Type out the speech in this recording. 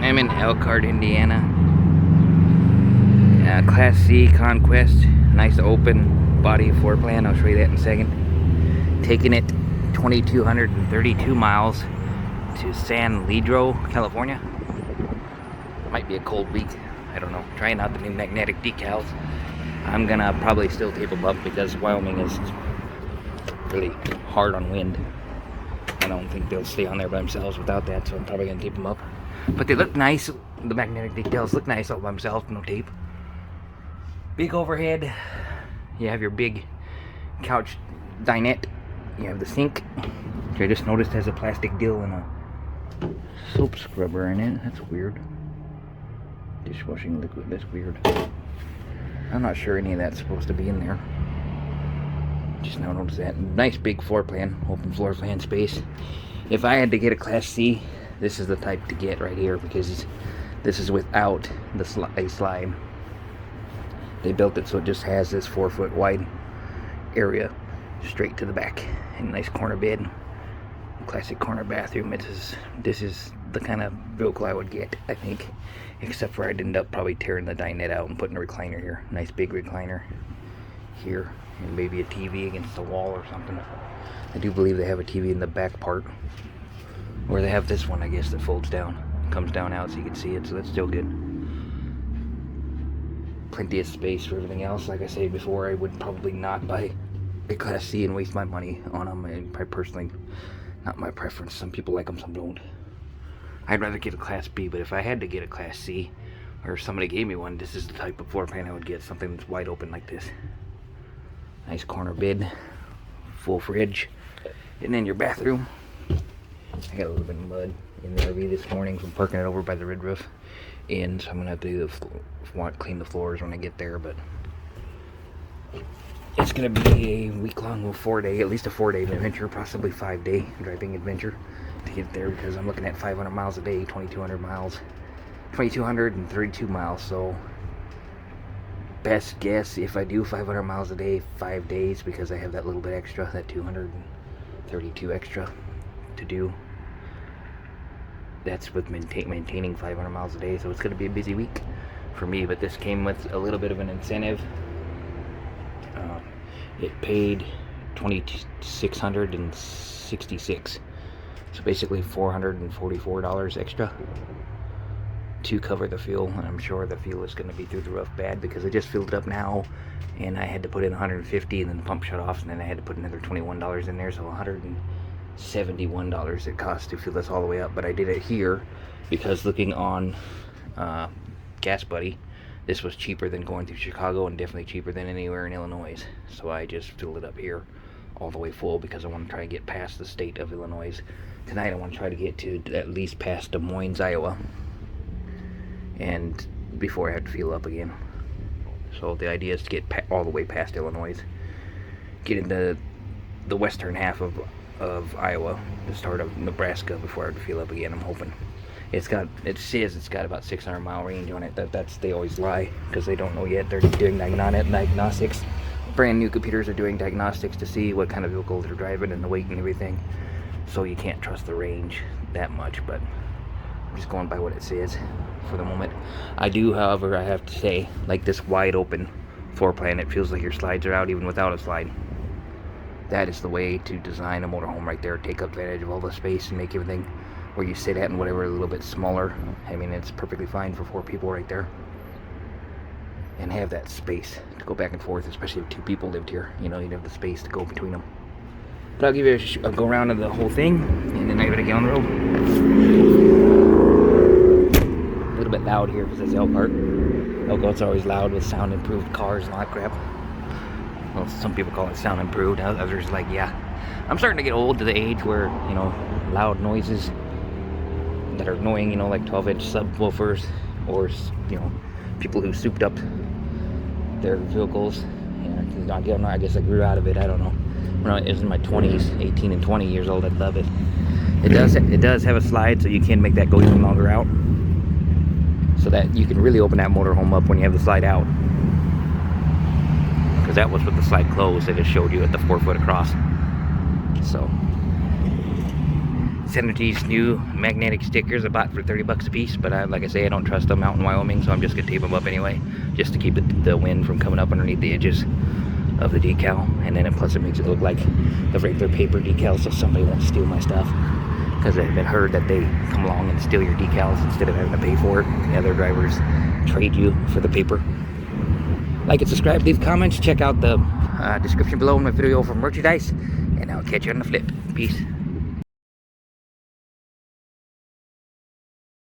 I'm in Elkhart, Indiana. Class C Conquest. Nice open body floor plan. I'll show you that in a second. Taking it 2,232 miles to San Leandro, California. Might be a cold week. I don't know. Trying out the new magnetic decals. I'm gonna probably still tape them up because Wyoming is really hard on wind. I don't think they'll stay on there by themselves without that, so I'm probably gonna tape them up. But they look nice. The magnetic decals look nice all by themselves, no tape. Big overhead. You have your big couch dinette. You have the sink, which I just noticed has a plastic deal and a soap scrubber in it. That's weird. Dishwashing liquid. That's weird. I'm not sure any of that's supposed to be in there. Just now noticed that. Nice big floor plan. Open floor plan space. If I had to get a Class C, this is the type to get right here because this is without the slide. They built it so it just has this 4-foot wide area straight to the back. And nice corner bed. Classic corner bathroom. This is the kind of vehicle I would get, I think. Except for I'd end up probably tearing the dinette out and putting a recliner here. Nice big recliner here. And maybe a TV against the wall or something. I do believe they have a TV in the back part. Or they have this one, I guess, that folds down. Comes down out so you can see it, so that's still good. Plenty of space for everything else. Like I said before, I would probably not buy a Class C and waste my money on them. And I personally, not my preference. Some people like them, some don't. I'd rather get a Class B, but if I had to get a Class C, or somebody gave me one, this is the type of floor plan I would get. Something that's wide open like this. Nice corner bed, full fridge, and then your bathroom. I got a little bit of mud in the RV this morning from parking it over by the red roof inn, so I'm gonna have to clean the floors when I get there. But it's gonna be a week-long, 4-day, at least a 4-day adventure, possibly 5-day driving adventure to get there because I'm looking at 500 miles a day, 2,200 miles, 2,232 miles. So best guess, if I do 500 miles a day, 5 days, because I have that little bit extra, that 232 extra to do. That's with maintaining 500 miles a day, so it's going to be a busy week for me. But this came with a little bit of an incentive. It paid $2,666, so basically $444 extra to cover the fuel. And I'm sure the fuel is going to be through the roof bad because I just filled it up now and I had to put in $150 and then the pump shut off, and then I had to put another $21 in there, so $171 it cost to fill this all the way up. But I did it here because looking on Gas Buddy, this was cheaper than going through Chicago and definitely cheaper than anywhere in Illinois. So I just filled it up here all the way full because I want to try to get past the state of Illinois. Tonight I want to try to get to at least past Des Moines, Iowa, and before I have to fuel up again. So the idea is to get all the way past Illinois, get into the western half of Iowa, the start of Nebraska, before I have to fuel up again. I'm hoping. It says it's got about 600 mile range on it. They always lie because they don't know yet. They're doing diagnostics. Brand new computers are doing diagnostics to see what kind of vehicle they're driving and the weight and everything. So you can't trust the range that much, but I'm just going by what it says for the moment. I do, however, I have to say, like this wide open floor plan, it feels like your slides are out even without a slide. That is the way to design a motorhome right there. Take advantage of all the space and make everything where you sit at and whatever a little bit smaller. I mean, it's perfectly fine for 4 people right there. And have that space to go back and forth, especially if 2 people lived here. You know, you'd have the space to go between them. But I'll give you a go around of the whole thing, and then I gotta get on the road. A little bit loud here because it's Elkhart. Elkhart's always loud with sound improved cars and all that crap. Well, some people call it sound improved. Others like, yeah. I'm starting to get old to the age where, you know, loud noises that are annoying, you know, like 12-inch subwoofers, or, you know, people who souped up their vehicles. And I guess I grew out of it. I don't know. When I was in my 20s, 18 and 20 years old, I'd love it. It does have a slide, so you can make that go even longer out, so that you can really open that motorhome up when you have the slide out. Because that was with the slide closed. They just showed you at the 4 foot across. So sent these new magnetic stickers I bought for 30 bucks a piece, but like I say, I don't trust them out in Wyoming, so I'm just gonna tape them up anyway, just to keep the wind from coming up underneath the edges of the decal. And then plus it makes it look like the regular paper decal, so somebody won't steal my stuff, because I've been heard that they come along and steal your decals instead of having to pay for it. The other drivers trade you for the paper. Like and subscribe, leave comments, check out the description below in my video for merchandise, and I'll catch you on the flip. Peace.